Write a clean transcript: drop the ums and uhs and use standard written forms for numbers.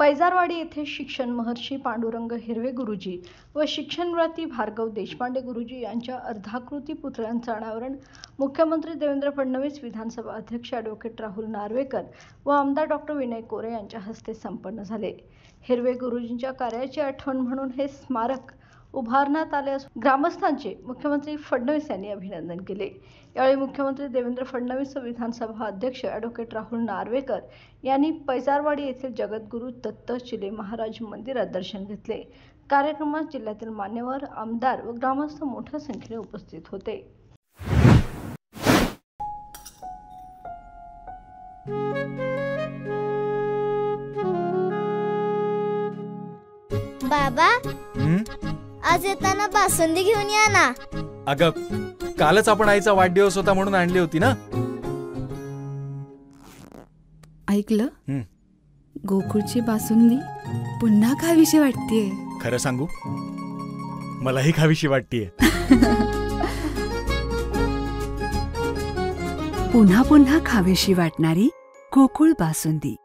पैजारवाडी येथे शिक्षण महर्षी पांडुरंग हिरवे गुरुजी व शिक्षणव्रती भार्गव देशपांडे गुरुजी यांच्या अर्धाकृती पुतळ्यांचे अनावरण मुख्यमंत्री देवेंद्र फडणवीस, विधानसभा अध्यक्ष ॲडव्होकेट राहुल नार्वेकर व आमदार डॉक्टर विनय कोरे यांच्या हस्ते संपन्न झाले। हिरवे गुरुजींच्या कार्याची आठवण म्हणून हे स्मारक उभारण्यात आले असून ग्रामस्थांचे मुख्यमंत्री फडणवीस यांनी अभिनंदन केले। यावेळी मुख्यमंत्री देवेंद्र फडणवीस व विधानसभा अध्यक्ष ॲडव्होकेट राहुल नार्वेकर यांनी पैजारवाडी येथील जगद्गुरू दत्त चिले महाराज मंदिरात दर्शन घेतले। कार्यक्रमात जिल्ह्यातील मान्यवर, आमदार व ग्रामस्थ मोठ्या संख्येने उपस्थित होते। बाबा, आज येताना बासुंदी घेऊन या ना। अगं, कालच आपण आईचा वाढदिवस होता म्हणून आणली होती ना। ऐकलं, गोकुळची बासुंदी पुन्हा खावीशी वाटतेय। खरं सांगू, मलाही खावीशी वाटतेय। पुन्हा पुन्हा खावीशी वाटणारी गोकुळ बासुंदी।